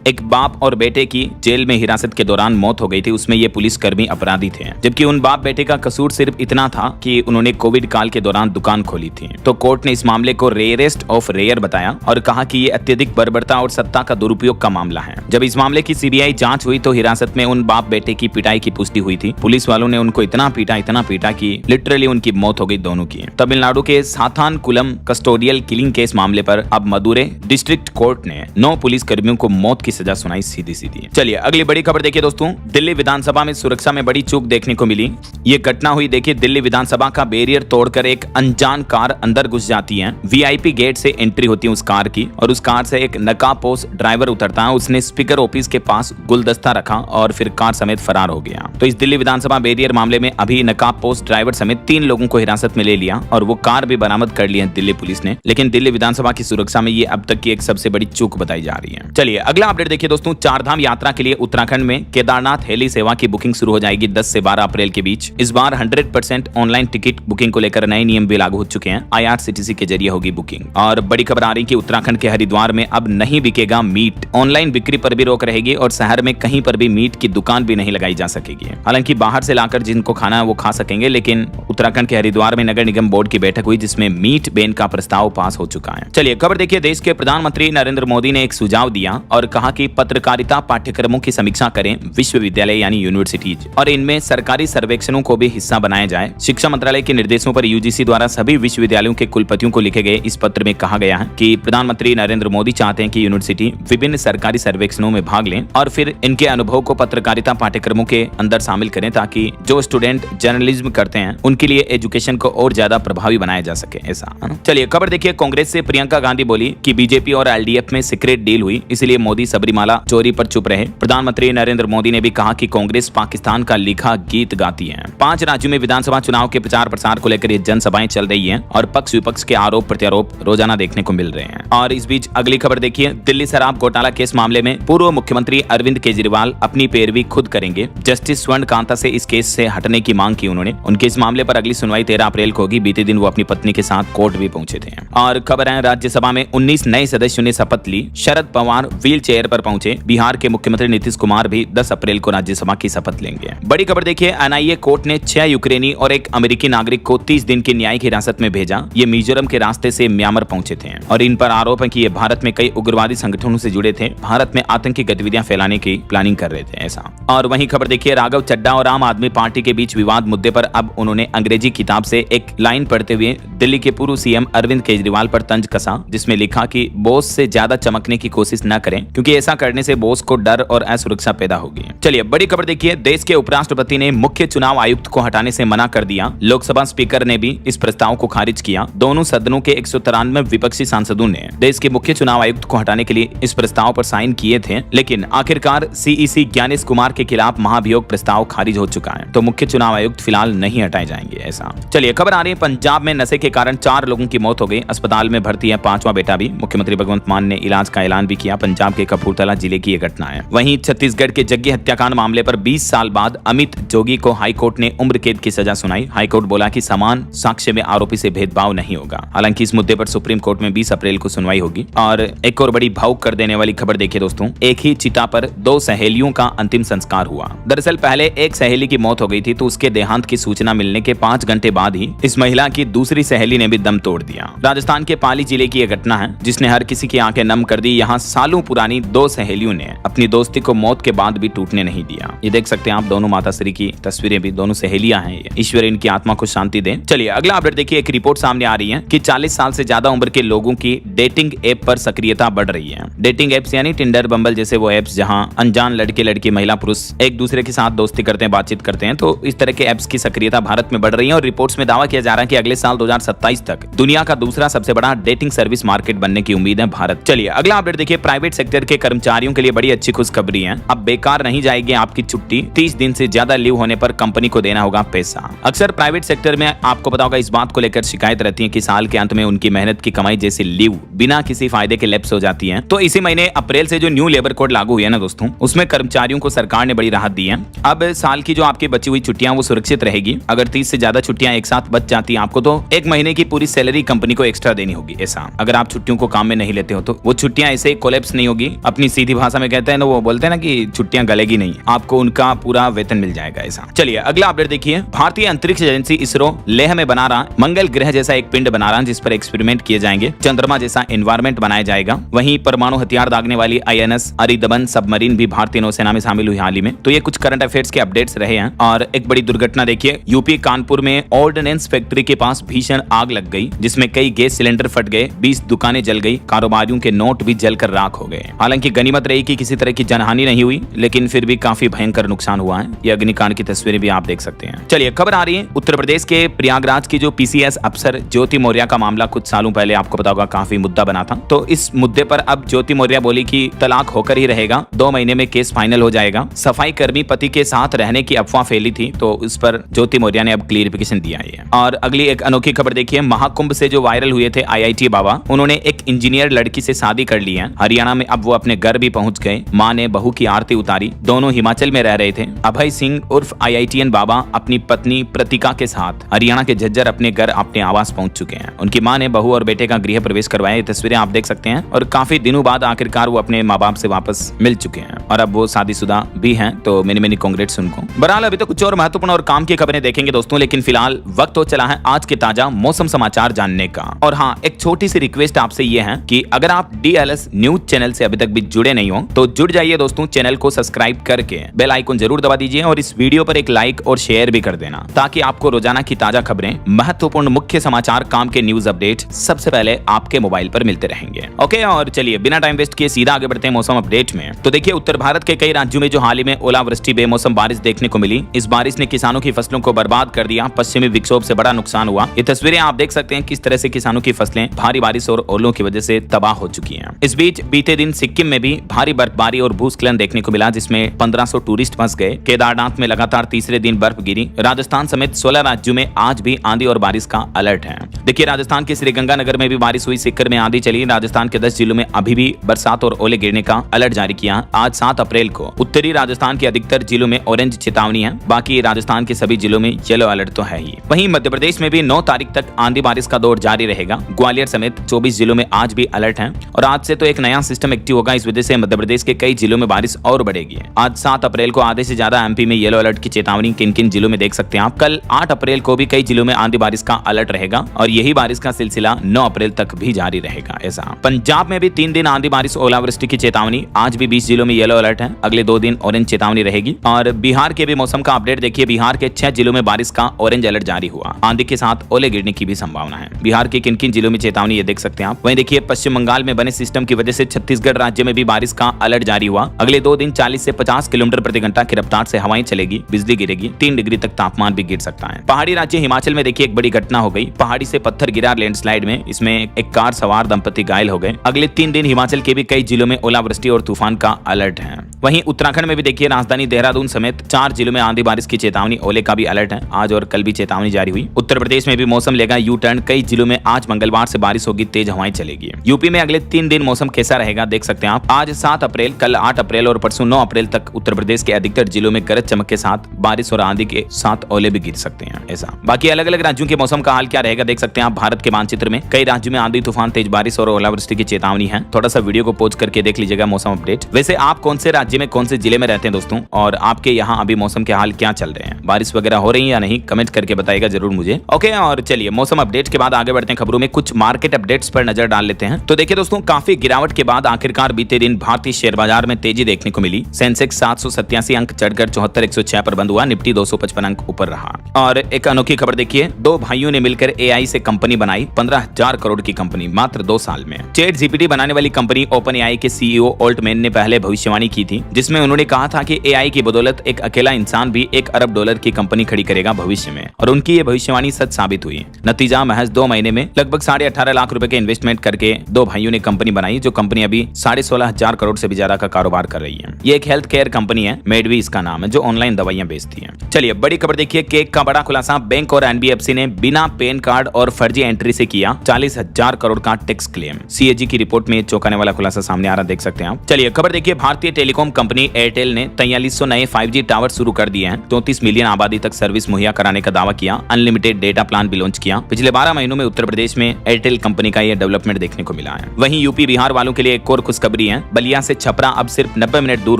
एक बाप और बेटे की जेल में हिरासत के दौरान मौत हो गई थी। उसमें ये पुलिसकर्मी अपराधी थे, जबकि उन बाप बेटे का कसूर सिर्फ इतना था कि उन्होंने कोविड काल के दौरान दुकान खोली थी। तो कोर्ट ने इस मामले को रेयरेस्ट ऑफ रेयर बताया और कहा कि ये अत्यधिक बर्बरता और सत्ता का दुरुपयोग का मामला है। जब इस मामले की सीबीआई जांच हुई तो हिरासत में उन बाप बेटे की पिटाई की पुष्टि हुई थी। पुलिस वालों ने उनको इतना पीटा कि लिटरली उनकी मौत हो गई दोनों की। तमिलनाडु के साथानकुलम कस्टोडियल किलिंग केस मामले पर अब मदुरै डिस्ट्रिक्ट कोर्ट ने 9 पुलिस कर्मियों को मौत की सजा सुनाई सीधी। चलिए अगली बड़ी खबर देखिए दोस्तों, दिल्ली विधानसभा में सुरक्षा में बड़ी चूक देखने को मिली। ये घटना हुई, देखिए दिल्ली विधानसभा का बैरियर तोड़कर एक अनजान कार अंदर घुस जाती है। वीआईपी गेट से एंट्री होती है उस कार की और उस कार से एक नकाबपोश ड्राइवर उतरता है। उसने स्पीकर ऑफिस के पास गुलदस्ता रखा और फिर कार समेत फरार हो गया। तो इस दिल्ली विधानसभा बैरियर मामले में अभी नकाबपोश ड्राइवर समेत 3 लोगों को हिरासत में ले लिया और वो कार भी बरामद कर ली है दिल्ली पुलिस ने। लेकिन दिल्ली विधानसभा की सुरक्षा में ये अब तक की एक सबसे बड़ी चूक बताई जा रही है। चलिए अगला अपडेट देखिए दोस्तों, चारधाम यात्रा के लिए उत्तराखंड में केदारनाथ हेली सेवा की बुकिंग शुरू हो जाएगी 10 से 12 अप्रैल के बीच। इस बार 100% ऑनलाइन टिकट बुकिंग को लेकर नए नियम भी लागू हो चुके हैं। IRCTC के जरिए होगी बुकिंग। और बड़ी खबर आ रही है कि उत्तराखंड के हरिद्वार में अब नहीं बिकेगा मीट। ऑनलाइन बिक्री पर भी रोक रहेगी और शहर में कहीं पर भी मीट की दुकान भी नहीं लगाई जा सकेगी। हालांकि बाहर से लाकर जिनको खाना है वो खा सकेंगे, लेकिन उत्तराखंड के हरिद्वार में नगर निगम बोर्ड की बैठक हुई जिसमें मीट बैन का प्रस्ताव पास हो चुका है। चलिए खबर देखिए, देश के प्रधानमंत्री नरेंद्र मोदी ने एक सुझाव दिया और कहा कि पत्रकारिता पाठ्यक्रमों की समीक्षा करें विश्वविद्यालय यानी यूनिवर्सिटीज और इनमें सरकारी सर्वेक्षणों को भी हिस्सा बनाया जाए। शिक्षा मंत्रालय के निर्देशों पर UGC द्वारा सभी विश्वविद्यालयों के कुलपतियों को लिखे गए इस पत्र में कहा गया है कि प्रधानमंत्री नरेंद्र मोदी चाहते हैं कि यूनिवर्सिटी विभिन्न सरकारी सर्वेक्षणों में भाग लें और फिर इनके अनुभव को पत्रकारिता पाठ्यक्रमों के अंदर शामिल करें ताकि जो स्टूडेंट जर्नलिज्म करते हैं उनके लिए एजुकेशन को और ज्यादा प्रभावी बनाया जा सके। ऐसा चलिए खबर देखिए, कांग्रेस से प्रियंका गांधी बोली कि बीजेपी और LDF में सीक्रेट डील हुई, इसलिए मोदी सबरीमाला चोरी पर चुप रहे। प्रधानमंत्री नरेंद्र मोदी ने भी कहा कि कांग्रेस पाकिस्तान का लिखा गीत गाती है। 5 राज्यों में विधानसभा चुनाव के प्रचार प्रसार को लेकर ये जनसभाएं चल रही हैं और पक्ष विपक्ष के आरोप प्रत्यारोप रोजाना देखने को मिल रहे हैं। और इस बीच अगली खबर देखिए, दिल्ली शराब घोटाला केस मामले में पूर्व मुख्यमंत्री अरविंद केजरीवाल अपनी पैरवी खुद करेंगे। जस्टिस स्वर्ण कांता से इस केस से हटने की मांग की उन्होंने। उनके इस मामले पर अगली सुनवाई 13 अप्रैल को होगी। बीते दिन वो अपनी पत्नी के साथ कोर्ट भी पहुंचे थे। और खबर है, राज्यसभा में 19 नए सदस्यों ने शपथ ली। शरद पवार व्हील चेयर पर पहुंचे। बिहार के मुख्यमंत्री नीतीश कुमार भी 10 अप्रैल को राज्यसभा की शपथ लेंगे। बड़ी खबर देखिए, NIA कोर्ट ने 6 यूक्रेनी और एक अमेरिकी नागरिक को 30 दिन की न्यायिक हिरासत में भेजा। ये मिजोरम के रास्ते से म्यांमार पहुंचे थे और इन पर आरोप है कि ये भारत में कई उग्रवादी संगठनों से जुड़े थे, भारत में आतंकी गतिविधियां फैलाने की प्लानिंग कर रहे थे ऐसा। और वहीं खबर देखिए, राघव चड्ढा और आम आदमी पार्टी के बीच विवाद मुद्दे पर अब उन्होंने अंग्रेजी किताब से एक लाइन पढ़ते हुए दिल्ली के पूर्व CM अरविंद केजरीवाल पर तंज कसा, जिसमें लिखा कि बॉस से ज्यादा चमकने की कोशिश न करें क्योंकि ऐसा करने से बॉस को डर और असुरक्षा पैदा होगी। चलिए बड़ी खबर देखिए, देश के उपराष्ट्रपति ने मुख्य चुनाव आयुक्त को हटाने से मना कर दिया। लोकसभा स्पीकर ने भी इस प्रस्ताव को खारिज किया। दोनों सदनों के 193 विपक्षी सांसदों ने देश के मुख्य चुनाव आयुक्त को हटाने के लिए इस प्रस्ताव पर साइन किए थे, लेकिन आखिरकार CEC ज्ञानेश कुमार के खिलाफ महाभियोग प्रस्ताव खारिज हो चुका है। तो मुख्य चुनाव आयुक्त फिलहाल नहीं हटाए जाएंगे ऐसा। चलिए खबर आ रही है, पंजाब में नशे के कारण 4 लोगों की मौत हो गई। अस्पताल में भर्ती है 5वां बेटा भी। मुख्यमंत्री भगवंत मान ने इलाज का ऐलान भी किया। पंजाब के कपूरथला जिले की यह घटना है। वहीं छत्तीसगढ़ के जग्गी हत्याकांड मामले पर 20 साल बाद अमित जोगी को हाईकोर्ट ने उम्र कैद की सजा सुनाई। हाईकोर्ट बोला कि समान साक्ष्य में आरोपी से भेदभाव नहीं होगा। हालांकि इस मुद्दे पर सुप्रीम कोर्ट में 20 अप्रैल को सुनवाई होगी। और एक और बड़ी भावुक कर देने वाली खबर देखिए दोस्तों, एक ही चिता पर 2 सहेलियों का अंतिम संस्कार हुआ। दरअसल पहले एक सहेली की मौत हो गई थी, तो उसके देहांत की सूचना मिलने के 5 घंटे बाद ही इस महिला की दूसरी सहेली ने भी दम तोड़ दिया। राजस्थान के पाली जिले की यह घटना है जिसने हर किसी की आंखें नम कर दी। यहाँ सालों पुरानी 2 सहेलियों ने अपनी दोस्ती को मौत के बाद भी टूटने नहीं दिया। ये देख सकते हैं आप, दोनों माताश्री की तस्वीरें भी, दोनों सहेलियां हैं। ईश्वर इनकी आत्मा को शांति दे। चलिए अगला अपडेट देखिए, एक रिपोर्ट सामने आ रही है कि 40 साल से ज्यादा उम्र के लोगों की डेटिंग ऐप पर सक्रियता बढ़ रही है। डेटिंग ऐप्स यानी टिंडर, बम्बल जैसे वो ऐप्स जहां अनजान लड़के लड़की, महिला पुरुष एक दूसरे के साथ दोस्ती करते हैं, बातचीत करते हैं। तो इस तरह के ऐप्स की सक्रियता भारत में बढ़ रही है और रिपोर्ट्स में दावा किया जा रहा है कि अगले साल 2027 तक दुनिया का दूसरा सबसे बड़ा डेटिंग सर्विस मार्केट बनने की उम्मीद है भारत। चलिए अगला अपडेट देखिए, प्राइवेट सेक्टर के कर्मचारियों के लिए बड़ी अच्छी खुशखबरी है। अब बेकार नहीं जाएगी आपकी छुट्टी। 30 दिन से ज्यादा लीव होने पर कंपनी को देना होगा पैसा। अक्सर प्राइवेट सेक्टर में आपको पता होगा इस बात को लेकर शिकायत रहती है कि साल के अंत में उनकी मेहनत की कमाई जैसे लीव बिना किसी फायदे के लैप्स हो जाती है। तो इसी महीने अप्रैल से जो न्यू लेबर कोड लागू हुई है ना दोस्तों, उसमें कर्मचारियों को सरकार ने बड़ी राहत दी है। अब साल की जो आपकी बची हुई छुट्टियां वो सुरक्षित रहेगी। अगर 30 से ज्यादा छुट्टियां एक साथ बच जाती हैं आपको, तो 1 महीने की पूरी सैलरी कंपनी को एक्स्ट्रा देनी होगी। ऐसा अगर आप छुट्टियों को काम में नहीं लेते हो तो वो छुट्टियां ऐसे कोलैप्स नहीं होगी। अपनी सीधी भाषा में कहते हैं ना, वो बोलते हैं ना कि छुट्टियां गलेगी नहीं, आपको उनका पूरा वेतन मिल जाएगा ऐसा। चलिए अगला अपडेट देखिए। भारतीय अंतरिक्ष एजेंसी इसरो लेह में बना रहा मंगल ग्रह जैसा एक पिंड बना रहा जिस पर एक्सपेरिमेंट किए जाएंगे। चंद्रमा जैसा एनवायरमेंट बनाया जाएगा। वहीं परमाणु हथियार दागने वाली INS अरिदमन सबमरीन भी भारतीय नौसेना में शामिल हुई हाल ही में। तो ये कुछ करंट अफेयर्स के अपडेट्स रहे हैं। और एक बड़ी दुर्घटना देखिए, यूपी कानपुर में ऑर्डिनेंस फैक्ट्री के पास भीषण आग लग गई जिसमें कई गैस सिलेंडर फट गए, 20 दुकानें जल गई, कारोबारियों के नोट भी जलकर राख हो गए। हालांकि गनीमत रही कि किसी तरह की जनहानि नहीं हुई, लेकिन फिर भी काफी भयंकर नुकसान हुआ है। ये अग्निकांड की तस्वीरें भी आप देख सकते हैं। चलिए खबर आ रही है उत्तर प्रदेश के प्रयागराज की जो PCS अफसर ज्योति मौर्य का मामला कुछ सालों पहले आपको पता होगा काफी मुद्दा बना था। तो इस मुद्दे पर अब ज्योति मौर्य बोली कि तलाक होकर ही रहेगा, 2 महीने में केस फाइनल हो जाएगा। सफाई कर्मी पति के साथ रहने की अफवाह फैली थी, तो इस पर ज्योति मौर्य ने अब क्लियरिफिकेशन दिया है। और अगली एक अनोखी खबर देखिए, महाकुंभ से जो वायरल हुए थे IIT बाबा, उन्होंने एक इंजीनियर लड़की से शादी कर ली है। हरियाणा में अब वो अपने घर भी पहुंच गए। मां ने बहू की आरती उतारी। दोनों हिमाचल में रह रहे थे। अभय सिंह उर्फ IITian बाबा अपनी पत्नी प्रतिका के साथ हरियाणा के झज्जर अपने घर अपने आवास पहुंच चुके हैं। उनकी मां ने बहू और बेटे का गृह प्रवेश करवाया। ये तस्वीरें आप देख सकते हैं। और काफी दिनों बाद आखिरकार वो अपने माँ बाप से वापस मिल चुके हैं और अब वो शादीशुदा भी हैं। तो मेनी कांग्रेट्स उनको। बहरहाल अभी तो कुछ और महत्वपूर्ण और काम की खबरें देखेंगे दोस्तों, लेकिन फिलहाल वक्त हो चला है आज के ताजा मौसम समाचार जानने का। और हाँ, एक छोटी सी रिक्वेस्ट आपसे ये है कि अगर आप DLS न्यूज चैनल से अभी तक भी जुड़े नहीं हो तो जुड़ जाइए दोस्तों। चैनल को सब्सक्राइब करके बेल आइकन जरूर दबा दीजिए और इस वीडियो पर एक लाइक और शेयर भी कर देना, ताकि आपको रोजाना की ताजा खबरें, महत्वपूर्ण मुख्य समाचार, काम के न्यूज अपडेट सबसे पहले आपके मोबाइल पर मिलते रहेंगे। ओके, और चलिए बिना टाइम वेस्ट किए सीधा आगे बढ़ते हैं मौसम अपडेट में। तो देखिए, उत्तर भारत के कई राज्यों में जो हाल ही में ओलावृष्टि बेमौसम बारिश देखने को मिली, इस बारिश ने किसानों की फसलों को बर्बाद कर दिया। पश्चिमी विक्षोभ से बड़ा नुकसान हुआ। ये तस्वीरें आप देख सकते हैं किस तरह से किसानों की फसलें भारी बारिश और ओलों की वजह से तबाह हो चुकी हैं। इस बीच बीते दिन सिक्किम में भी भारी बर्फबारी और भूस्खलन देखने को मिला, जिसमें 1500 टूरिस्ट फंस गए। केदारनाथ में लगातार तीसरे दिन बर्फ गिरी। राजस्थान समेत 16 राज्यों में आज भी आंधी और बारिश का अलर्ट है। देखिए, राजस्थान के श्रीगंगानगर में भी बारिश हुई, सीकर में आंधी चली। राजस्थान के 10 जिलों में अभी भी बरसात और ओले गिरने का अलर्ट जारी किया। आज 7 अप्रैल को उत्तरी राजस्थान के अधिकतर जिलों में ऑरेंज चेतावनी है। बाकी राजस्थान के सभी जिलों में येलो अलर्ट तो है ही। वहीं मध्य प्रदेश में भी 9 तारीख तक आंधी बारिश का दौर जारी रहेगा। ग्वालियर समेत 24 जिलों में आज भी अलर्ट है। और आज से तो एक नया सिस्टम एक्टिव होगा। इस वजह से मध्य प्रदेश के कई जिलों में बारिश और बढ़ेगी। आज 7 अप्रैल को आधे से ज्यादा MP में येलो अलर्ट की चेतावनी किन किन जिलों में देख सकते हैं आप। कल 8 अप्रैल को भी कई जिलों में आंधी बारिश का अलर्ट रहेगा और यही बारिश का सिलसिला 9 अप्रैल तक भी जारी रहेगा। ऐसा पंजाब में भी 3 दिन आंधी बारिश ओलावृष्टि की चेतावनी। आज भी 20 जिलों में येलो अलर्ट है। अगले 2 दिन ऑरेंज चेतावनी रहेगी। और बिहार के भी मौसम का अपडेट देखिए। बिहार के 6 जिलों में बारिश का ऑरेंज अलर्ट जारी हुआ। आंधी के साथ ओले गिरने की भी संभावना है। बिहार के किन किन जिलों में चेतावनी ये देख सकते हैं आप। वहीं देखिए, पश्चिम बंगाल में बने सिस्टम की वजह से छत्तीसगढ़ राज्य में भी बारिश का अलर्ट जारी हुआ। अगले 2 दिन 40 से 50 किलोमीटर प्रति घंटा की रफ्तार से हवाएं चलेगी, बिजली गिरेगी, 3 डिग्री तक तापमान भी गिर सकता है। पहाड़ी राज्य हिमाचल में देखिए एक बड़ी घटना हो गई। पहाड़ी से पत्थर गिरा लैंडस्लाइड में। इसमें एक कार सवार दंपति घायल हो गए। अगले 3 दिन हिमाचल के भी कई जिलों में ओलावृष्टि और तूफान का अलर्ट है। वहीं उत्तराखंड में भी देखिए, राजधानी देहरादून समेत 4 जिलों में आंधी बारिश की चेतावनी, ओले का भी अलर्ट है। आज और कल भी चेतावनी जारी हुई। उत्तर प्रदेश में भी मौसम लेगा यू टर्न। कई जिलों में आज मंगलवार से बारिश होगी, तेज हवाएं चलेगी। यूपी में अगले 3 दिन मौसम कैसा रहेगा देख सकते हैं आप। आज 7 अप्रैल, कल 8 अप्रैल और परसों 9 अप्रैल तक उत्तर प्रदेश के अधिकतर जिलों में गरज चमक के साथ बारिश और आंधी के साथ ओले भी गिर सकते हैं। ऐसा बाकी अलग अलग राज्यों के मौसम का हाल क्या रहेगा देख सकते हैं आप। भारत के मानचित्र में कई राज्यों में आंधी तूफान, तेज बारिश और ओलावृष्टि की चेतावनी है। थोड़ा सा वीडियो को पॉज करके देख लीजिएगा मौसम अपडेट। वैसे आप कौन से राज्य में कौन से जिले में रहते हैं दोस्तों, और आपके यहाँ अभी मौसम के हाल क्या चल रहे हैं, बारिश वगैरह हो रही है या नहीं, कमेंट करके बताइएगा जरूर मुझे। ओके, और चलिए मौसम अपडेट के बाद आगे बढ़ते हैं खबरों में। कुछ मार्केट अपडेट्स पर नजर डाल लेते हैं। तो देखिए दोस्तों, काफी गिरावट के बाद आखिरकार बीते दिन भारतीय शेयर बाजार में तेजी देखने को मिली। सेंसेक्स 787 अंक चढ़कर 74,106 पर बंद हुआ। निफ्टी 255 अंक ऊपर रहा। और एक अनोखी खबर देखिए, 2 भाइयों ने मिलकर AI से कंपनी बनाई। 15,000 करोड़ की कंपनी मात्र 2 साल में। चैट GPT बनाने वाली कंपनी OpenAI के CEO ऑल्टमैन ने पहले भविष्यवाणी की थी, जिसमें उन्होंने कहा था कि AI की बदौलत एक अकेला इंसान भी $1 अरब की कंपनी खड़ी करेगा भविष्य में। और उनकी ये भविष्यवाणी सच साबित हुई। नतीजा, महज 2 महीने में लगभग 18.5 लाख रुपए के इन्वेस्टमेंट करके 2 भाइयों ने कंपनी बनाई, जो कंपनी अभी 16,500 करोड़ से भी ज्यादा का कारोबार कर रही है। ये एक हेल्थ केयर कंपनी है, मेडवी इसका नाम है, जो ऑनलाइन दवाइयां बेचती है। चलिए बड़ी खबर देखिए, केक का बड़ा खुलासा। बैंक और NBFC ने बिना पैन कार्ड और फर्जी एंट्री से किया 40,000 करोड़ का टैक्स क्लेम। CAG की रिपोर्ट में चौंकाने वाला खुलासा सामने आ रहा देख सकते हैं आप। चलिए खबर देखिए, भारतीय टेलीकॉम टेलीकॉम कंपनी एयरटेल ने 4300 नए 5G टावर शुरू कर दिए हैं। 34 मिलियन आबादी तक सर्विस मुहैया कराने का दावा किया। अनलिमिटेड डेटा प्लान भी लॉन्च किया। पिछले 12 महीनों में उत्तर प्रदेश में एयरटेल कंपनी का यह डेवलपमेंट देखने को मिला है। वहीं यूपी बिहार वालों के लिए एक और खुशखबरी है। बलिया से छपरा अब सिर्फ 90 मिनट दूर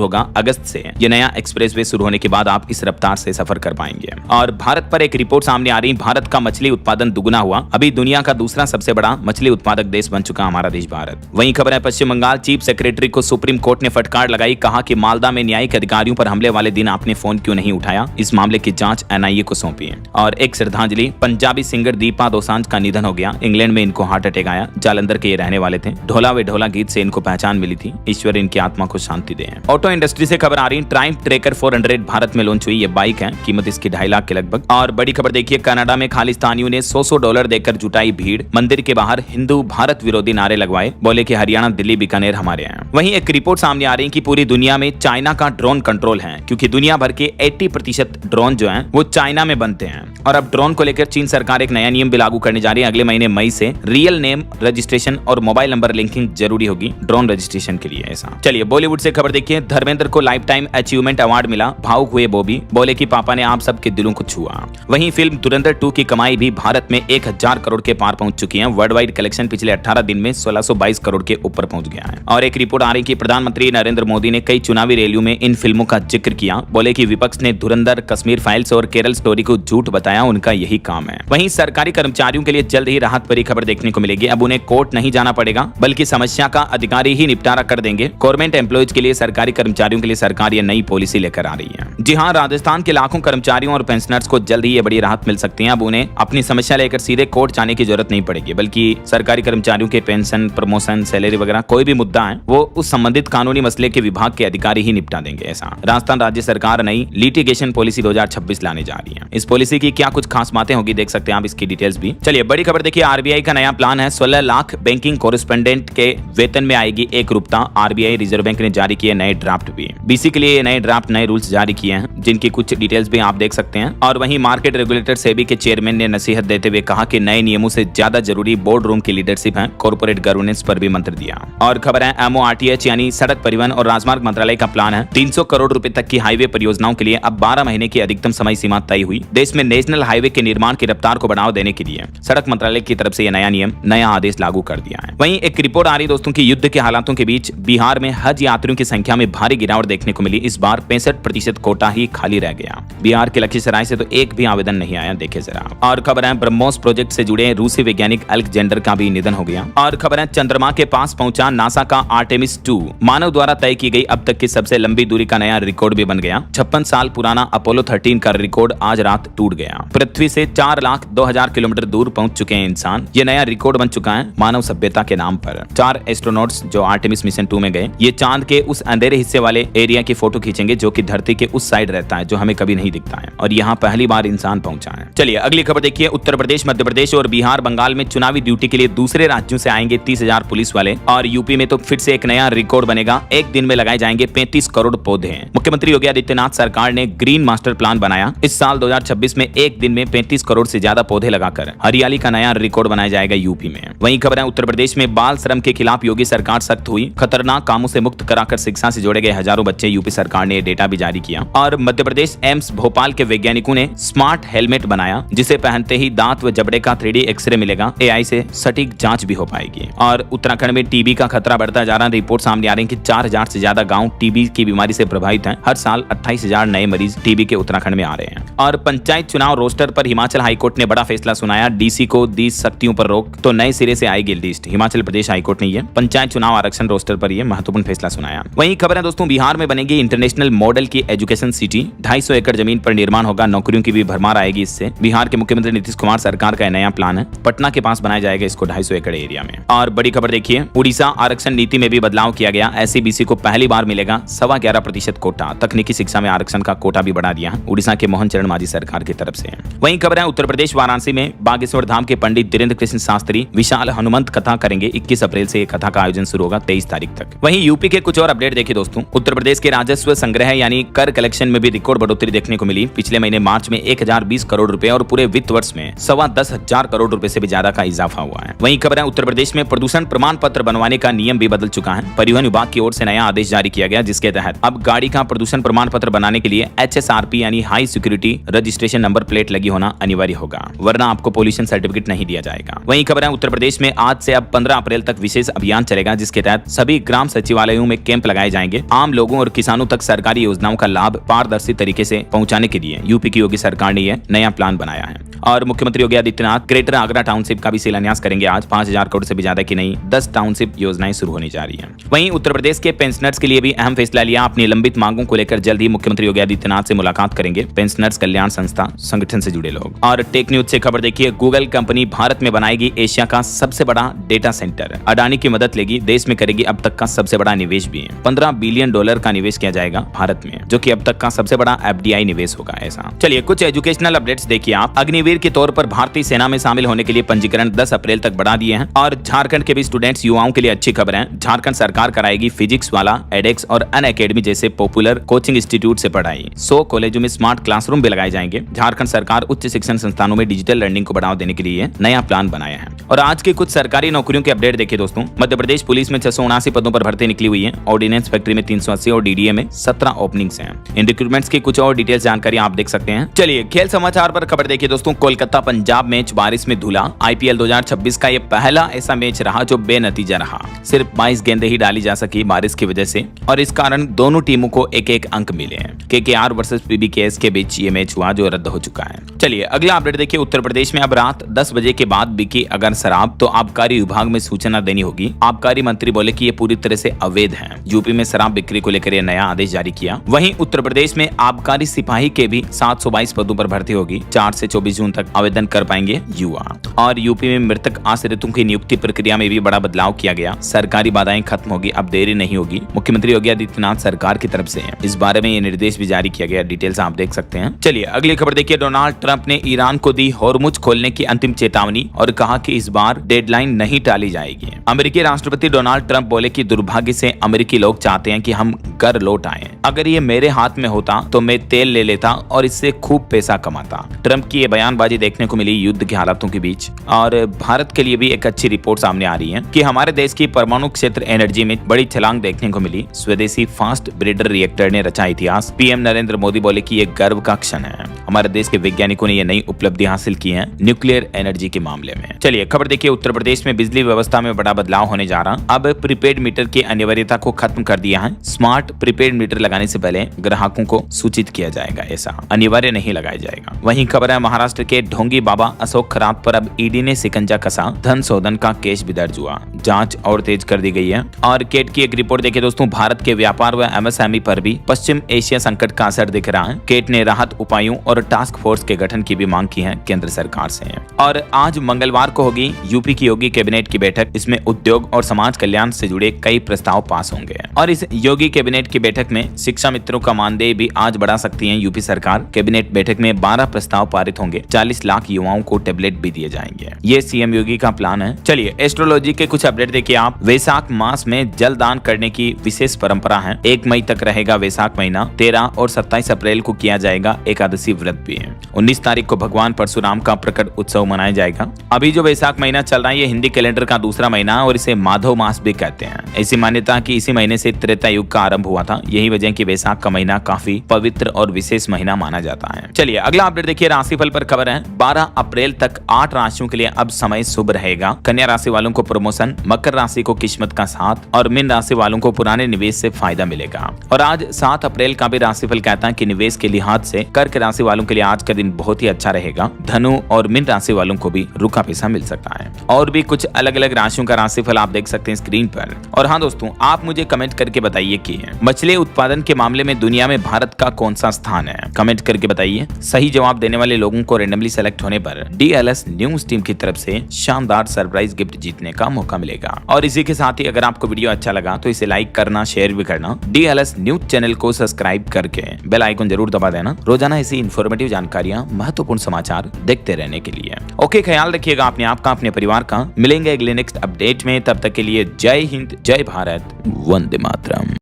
होगा। अगस्त से ये नया एक्सप्रेसवे शुरू होने के बाद आप इस रफ्तार से सफर कर पाएंगे। और भारत पर एक रिपोर्ट सामने आ रही, भारत का मछली उत्पादन दुगुना हुआ। अभी दुनिया का दूसरा सबसे बड़ा मछली उत्पादक देश बन चुका हमारा देश भारत। वहीं खबर है पश्चिम बंगाल चीफ सेक्रेटरी को सुप्रीम कोर्ट ने फटकार लगाई। कहा कि मालदा में न्यायिक अधिकारियों पर हमले वाले दिन आपने फोन क्यों नहीं उठाया। इस मामले की जांच एनआईए को सौंपी है। और एक श्रद्धांजलि, पंजाबी सिंगर दीपा दोसांझ का निधन हो गया। इंग्लैंड में इनको हार्ट अटैक आया। जालंधर के ये रहने वाले थे। ढोला वे ढोला गीत से इनको पहचान मिली थी। ईश्वर इनकी आत्मा को शांति दे। ऑटो इंडस्ट्री से खबर आ रही, ट्राइम्फ ट्रेकर 400 भारत में लॉन्च हुई। ये बाइक है, कीमत इसकी 2.5 लाख के लगभग। और बड़ी खबर देखिए, कनाडा में खालिस्तानियों ने $100 देकर जुटाई भीड़। मंदिर के बाहर हिंदू भारत विरोधी नारे लगवाए। बोले कि हरियाणा दिल्ली बीकानेर हमारे हैं। वहीं एक रिपोर्ट सामने आ रही कि पूरी दुनिया में चाइना का ड्रोन कंट्रोल है, क्योंकि दुनिया भर के 80% ड्रोन जो हैं वो चाइना में बनते हैं। और अब ड्रोन को लेकर चीन सरकार एक नया नियम भी लागू करने जा रही है। अगले महीने मई से रियल नेम रजिस्ट्रेशन और मोबाइल नंबर लिंकिंग जरूरी होगी ड्रोन रजिस्ट्रेशन के लिए। ऐसा चलिए बॉलीवुड से खबर देखिए, धर्मेंद्र को लाइफ टाइम अचीवमेंट अवार्ड मिला। भावुक हुए बॉबी, बोले कि पापा ने आप सबके दिलों को छुआ। वहीं फिल्म धुरंधर 2 की कमाई भी भारत में 1000 करोड़ के पार पहुंच चुकी है। वर्ल्ड वाइड कलेक्शन पिछले 18 दिन में 1622 करोड़ के ऊपर पहुंच गया है। और एक रिपोर्ट आ रही कि प्रधानमंत्री नरेंद्र मोदी ने कई चुनावी रैलियों में इन फिल्मों का जिक्र किया। बोले कि विपक्ष ने धुरंधर, कश्मीर फाइल्स और केरल स्टोरी को झूठ बताया, उनका यही काम है। वहीं सरकारी कर्मचारियों के लिए जल्द ही राहत भरी खबर देखने को मिलेगी। अब उन्हें कोर्ट नहीं जाना पड़ेगा, बल्कि समस्या का अधिकारी ही निपटारा कर देंगे। गवर्नमेंट एम्प्लॉयज के लिए, सरकारी कर्मचारियों के लिए सरकार ये नई पॉलिसी लेकर आ रही है। जी हाँ, राजस्थान के लाखों कर्मचारियों और पेंशनर्स को जल्द ही ये बड़ी राहत मिल सकती है। अब उन्हें अपनी समस्या लेकर सीधे कोर्ट जाने की जरूरत नहीं पड़ेगी, बल्कि सरकारी कर्मचारियों के पेंशन, प्रमोशन, सैलरी वगैरह कोई भी मुद्दा है वो उस संबंधित कानूनी मसले के विभाग के अधिकारी ही निपटा देंगे। ऐसा राजस्थान राज्य सरकार नई लिटिगेशन पॉलिसी 2026 लाने जा रही है। इस पॉलिसी की क्या कुछ खास बातें होगी देख सकते हैं आप इसकी डिटेल्स भी। चलिए बड़ी खबर देखिए, आरबीआई का नया प्लान है। 16 लाख बैंकिंग कोरेस्पोंडेंट के वेतन में आएगी एकरूपता। आरबीआई रिजर्व बैंक ने जारी किए नए ड्राफ्ट भी। बीसी के लिए नए ड्राफ्ट, नए रूल्स जारी किए हैं, जिनकी कुछ डिटेल्स भी आप देख सकते हैं। और वहीं मार्केट रेगुलेटर सेबी के चेयरमैन ने नसीहत देते हुए कहा कि नए नियमों से ज्यादा जरूरी बोर्ड रूम की लीडरशिप है। कॉर्पोरेट गवर्नेंस पर भी मंत्र दिया। और खबर है MORTH यानी सड़क परिवहन और राजमार्ग मंत्रालय का प्लान है 300 करोड़ रुपए तक की हाईवे परियोजनाओं के लिए अब 12 महीने की अधिकतम समय सीमा तय हुई। देश में नेशनल हाईवे के निर्माण की रफ्तार को बढ़ावा देने के लिए सड़क मंत्रालय की तरफ से यह नया नियम, नया आदेश लागू कर दिया है। वहीं एक रिपोर्ट आ रही दोस्तों की, युद्ध के हालातों के बीच बिहार में हज यात्रियों की संख्या में भारी गिरावट देखने को मिली। इस बार 65% कोटा ही खाली रह गया। बिहार के लखीसराय से तो एक भी आवेदन नहीं आया, देखे जरा। और खबर है ब्रह्मोस प्रोजेक्ट से जुड़े रूसी वैज्ञानिक अलेक्जेंडर का भी निधन हो गया। और खबर है चंद्रमा के पास पहुंचा नासा का आर्टेमिस 2, मानव द्वारा तय की गई अब तक की सबसे लंबी दूरी का नया रिकॉर्ड भी बन गया। 56 साल पुराना अपोलो 13 का रिकॉर्ड आज रात टूट गया। पृथ्वी से 4,02,000 किलोमीटर दूर पहुंच चुके हैं इंसान। ये नया रिकॉर्ड बन चुका है मानव सभ्यता के नाम पर। 4 एस्ट्रोनॉट्स जो आर्टेमिस मिशन 2 में गए, ये चांद के उस अंधेरे हिस्से वाले एरिया की फोटो खींचेंगे जो कि धरती के उस साइड रहता है, जो हमें कभी नहीं दिखता है। और यहाँ पहली बार इंसान पहुंचा है। चलिए अगली खबर देखिए, उत्तर प्रदेश, मध्य प्रदेश और बिहार, बंगाल में चुनावी ड्यूटी के लिए दूसरे राज्यों से आएंगे 30,000 पुलिस वाले। और यूपी में तो फिर से एक नया रिकॉर्ड बनेगा। एक दिन में लगाए जाएंगे 35 करोड़ पौधे। मुख्यमंत्री योगी आदित्यनाथ सरकार ने ग्रीन मास्टर प्लान बनाया। इस साल 2026 में एक दिन में 35 करोड़ से ज्यादा पौधे लगाकर हरियाली का नया रिकॉर्ड बनाया जाएगा यूपी में। वहीं खबर है उत्तर प्रदेश में बाल श्रम के खिलाफ योगी सरकार सख्त हुई। खतरनाक कामों से मुक्त कराकर शिक्षा से जोड़े गए हजारों बच्चे, यूपी सरकार ने डेटा भी जारी किया। और मध्य प्रदेश एम्स भोपाल के वैज्ञानिकों ने स्मार्ट हेलमेट बनाया, जिसे पहनते ही दांत व जबड़े का 3D एक्सरे मिलेगा। AI से सटीक जांच भी हो पाएगी। और उत्तराखंड में टीबी का खतरा बढ़ता जा रहा है। रिपोर्ट सामने आ रही है कि 4000 से ज्यादा गांव टीबी की बीमारी से प्रभावित हैं। हर साल 28,000 नए मरीज टीबी के उत्तराखंड में आ रहे हैं। और पंचायत चुनाव रोस्टर पर हिमाचल हाईकोर्ट ने बड़ा फैसला सुनाया। डीसी को दी शक्तियों पर रोक तो नए सिरे से आएगी लिस्ट। हिमाचल प्रदेश हाईकोर्ट ने यह पंचायत चुनाव आरक्षण रोस्टर पर यह महत्वपूर्ण फैसला सुनाया। वहीं खबर है दोस्तों, बिहार में बनेगी इंटरनेशनल मॉडल की एजुकेशन सिटी। 250 एकड़ जमीन पर निर्माण होगा। नौकरियों की भी भरमार आएगी इससे। बिहार के मुख्यमंत्री नीतीश कुमार सरकार का नया प्लान है। पटना के पास बनाया जाएगा इसको 250 एकड़ एरिया में। और बड़ी खबर देखिए, उड़ीसा आरक्षण नीति में भी बदलाव किया गया। SC/BC को पहली बार मिलेगा 11.25% कोटा। तकनीकी शिक्षा में आरक्षण का कोटा भी बढ़ा दिया उड़ीसा के मोहन चरण मांझी सरकार की तरफ से। वहीं खबर है उत्तर प्रदेश वाराणसी में बागेश्वर धाम के पंडित धीरेन्द्र कृष्ण शास्त्री विशाल हनुमंत कथा करेंगे। 21 अप्रैल से कथा का आयोजन शुरू होगा 23 तारीख तक। वहीं यूपी के कुछ और अपडेट देखिए दोस्तों, उत्तर प्रदेश के राजस्व संग्रह यानी कर कलेक्शन में भी रिकॉर्ड बढ़ोतरी देखने को मिली। पिछले महीने मार्च में 1020 करोड़ रुपए और पूरे वित्त वर्ष में 10,15,000 करोड़ रुपए से भी ज्यादा का इजाफा हुआ है। वहीं खबर है उत्तर प्रदेश में प्रदूषण प्रमाण पत्र बनवाने का नियम भी बदल चुका है। परिवहन विभाग की ओर से नया आदेश जारी किया गया, जिसके तहत अब गाड़ी का प्रदूषण प्रमाण पत्र बनाने के लिए HSRP यानी high security registration number plate लगी होना अनिवार्य होगा, वरना आपको पोल्यूशन सर्टिफिकेट नहीं दिया जाएगा। वहीं खबर है उत्तर प्रदेश में आज से अब 15 अप्रैल तक विशेष अभियान चलेगा, जिसके तहत सभी ग्राम सचिवालयों में कैंप लगाए जाएंगे। आम लोगों और किसानों तक सरकारी योजनाओं का लाभ पारदर्शी तरीके से पहुंचाने के लिए यूपी की योगी सरकार ने यह नया प्लान बनाया है। और मुख्यमंत्री योगी आदित्यनाथ ग्रेटर आगरा टाउनशिप का भी शिलान्यास करेंगे आज। 5,000 करोड़ से भी ज्यादा की नई 10 टाउनशिप योजनाएं शुरू होने जा रही हैं। वहीं उत्तर प्रदेश के पेंशनर्स के लिए भी अहम फैसला लिया। अपनी लंबित मांगों को लेकर जल्द ही मुख्यमंत्री योगी आदित्यनाथ से मुलाकात करेंगे पेंशनर्स कल्याण संस्था संगठन से जुड़े लोग। और टेक न्यूज से खबर देखिए, गूगल कंपनी भारत में बनाएगी एशिया का सबसे बड़ा डेटा सेंटर। अडानी की मदद लेगी, देश में करेगी अब तक का सबसे बड़ा निवेश भी है। $15 बिलियन का निवेश किया जाएगा भारत में, जो कि अब तक का सबसे बड़ा FDI निवेश होगा। ऐसा चलिए कुछ एजुकेशनल अपडेट्स देखिए आप। अग्निवीर के तौर पर भारतीय सेना में शामिल होने के लिए पंजीकरण 10 अप्रैल तक बढ़ा दिए हैं। और झारखंड के भी स्टूडेंट्स युवाओं के लिए अच्छी खबर है। झारखंड सरकार कराएगी फिजिक्स वाला एडेक्स और अनअकैडमी जैसे पॉपुलर कोचिंग इंस्टीट्यूट से पढ़ाई। 100 कॉलेजों में स्मार्ट क्लासरूम भी लगाए जाएंगे। झारखंड सरकार उच्च शिक्षण संस्थानों में डिजिटल लर्निंग को बढ़ावा देने के लिए नया प्लान बनाया है। और आज के कुछ सरकारी नौकरियों के अपडेट देखिए दोस्तों। मध्य प्रदेश पुलिस में 679 पदों पर भर्ती निकली हुई है। ऑर्डिनेंस फैक्ट्री में 380 और DDA में 17 ओपनिंग्स हैं। इन रिक्रूटमेंट्स की कुछ और डिटेल्स जानकारी आप देख सकते हैं। चलिए खेल समाचार पर खबर देखिए दोस्तों। कोलकाता पंजाब मैच बारिश में धुला। IPL 2026 का ये पहला ऐसा मैच रहा जो बेनतीजा रहा। सिर्फ 22 गेंदें ही डाली जा सकी बारिश की वजह से, और इस कारण दोनों टीमों को एक एक अंक मिले हैं। KKR वर्सेस PBKS के बीच ये मैच हुआ जो रद्द हो चुका है। चलिए अगला अपडेट देखिए। उत्तर प्रदेश में अब रात 10 बजे के बाद बिकी अगर शराब तो आबकारी विभाग में सूचना देनी होगी। आबकारी मंत्री बोले कि ये पूरी तरह से अवैध है। यूपी में शराब बिक्री को लेकर नया आदेश जारी किया। वहीं उत्तर प्रदेश में आबकारी सिपाही के भी 722 पदों पर भर्ती होगी। 4 से 24 जून तक आवेदन कर पाएंगे युवा। और यूपी में मृतक आश्रितों की नियुक्ति प्रक्रिया में भी बड़ा बदलाव किया गया। सरकारी बाधाएं खत्म होगी, अब देरी नहीं होगी। मुख्यमंत्री योगी आदित्यनाथ सरकार की तरफ से इस बारे में ये निर्देश भी जारी किया गया। डिटेल्स आप देख सकते हैं। चलिए अगली खबर देखिए। डोनाल्ड ट्रंप ने ईरान को दी होर्मुज खोलने की अंतिम चेतावनी और कहा कि इस बार डेडलाइन नहीं टाली जाएगी। अमेरिकी राष्ट्रपति डोनाल्ड ट्रंप बोले कि दुर्भाग्य से अमेरिकी लोग चाहते हैं कि हम घर लौट आए। अगर ये मेरे हाथ में होता तो मैं तेल ले लेता और इससे खूब पैसा कमाता। ट्रंप की ये बयानबाजी देखने को मिली युद्ध के हालातों के बीच। और भारत के लिए भी एक अच्छी रिपोर्ट सामने आ रही है कि हमारे देश की परमाणु क्षेत्र एनर्जी में बड़ी छलांग देखने को मिली। स्वदेशी फास्ट ब्रीडर रिएक्टर ने रचा इतिहास। PM नरेंद्र मोदी बोले कि ये गर्व का क्षण है। हमारे देश के वैज्ञानिकों ने ये नई उपलब्धि हासिल की है न्यूक्लियर एनर्जी के मामले में। चलिए खबर देखिए। उत्तर प्रदेश में बिजली व्यवस्था में बड़ा बदलाव होने जा रहा। अब प्रीपेड मीटर की अनिवार्यता को खत्म कर दिया है। स्मार्ट प्रीपेड मीटर लगाने से पहले ग्राहकों को सूचित किया जाएगा, ऐसा अनिवार्य नहीं लगाया जाएगा। वहीं खबर है महाराष्ट्र के ढोंगी बाबा अशोक खरात पर अब ईडी ने शिकंजा कसा। धन शोधन का केस भी दर्ज हुआ। जांच और तेज कर दी गई है। और केट की एक रिपोर्ट देखिए दोस्तों। भारत के व्यापार व MSME पर भी पश्चिम एशिया संकट का असर दिख रहा है। केट ने राहत उपायों और टास्क फोर्स के गठन की भी मांग की है केंद्र सरकार से। और आज मंगलवार को होगी यूपी की योगी कैबिनेट की बैठक। इसमें उद्योग और समाज कल्याण से जुड़े कई प्रस्ताव पास होंगे। और इस योगी कैबिनेट की बैठक में शिक्षा मित्रों का मानदेय भी आज बढ़ा सकती है यूपी सरकार। कैबिनेट बैठक में 12 प्रस्ताव पारित होंगे। 40 लाख युवाओं को टैबलेट भी दिए जाएंगे। ये CM योगी का प्लान है। चलिए एस्ट्रोलॉजी के कुछ अपडेट देखिए आप। वैशाख मास में जल दान करने की विशेष परंपरा है। 1 मई तक रहेगा वैशाख महीना। 13 और 27 अप्रैल को किया जाएगा एकादशी व्रत भी है। 19 तारीख को भगवान परशुराम का प्रकट उत्सव मनाया जाएगा। अभी जो वैशाख महीना चल रहा है ये हिंदी कैलेंडर का दूसरा महीना है और इसे माधव मास भी कहते हैं। ऐसी मान्यता कि इसी महीने से त्रेता युग का आरंभ हुआ था। यही वजह कि वैशाख का महीना काफी पवित्र और विशेष महीना माना जाता है। चलिए अगला अपडेट देखिए। राशिफल पर खबर है। 12 अप्रैल तक 8 राशियों के लिए अब समय शुभ रहेगा। कन्या राशि वालों को प्रमोशन, मकर राशि को किस्मत का साथ और मीन राशि वालों को पुराने निवेश से फायदा मिलेगा। और आज 7 अप्रैल का भी राशिफल कहता है कि निवेश के लिहाज से कर्क राशि वालों के लिए आज का दिन बहुत ही अच्छा रहेगा। धनु और मीन राशि वालों को भी रुका पैसा मिल सकता है। और भी कुछ अलग अलग राशियों का राशिफल आप देख सकते हैं स्क्रीन पर। और हाँ दोस्तों, आप मुझे कमेंट करके बताइए कि मछली उत्पादन के मामले में दुनिया में भारत का कौन सा स्थान है। कमेंट करके बताइए। सही जवाब देने वाले लोगों को रेंडमली सेलेक्ट होने पर DLS न्यूज टीम की तरफ से शानदार सरप्राइज गिफ्ट जीतने का मौका मिलेगा। और इसी के साथ ही अगर आपको वीडियो अच्छा लगा तो इसे लाइक करना, शेयर भी करना। DLS न्यूज चैनल को सब्सक्राइब करके बेल आइकन जरूर दबा देना रोजाना ऐसी इन्फॉर्मेटिव जानकारियां, महत्वपूर्ण समाचार देखते रहने के लिए। ओके, ख्याल रखिएगा अपने आप का, अपने परिवार का। मिलेंगे अगले नेक्स्ट अपडेट में। तब तक के लिए जय हिंद, जय भारत, वंदे मातरम।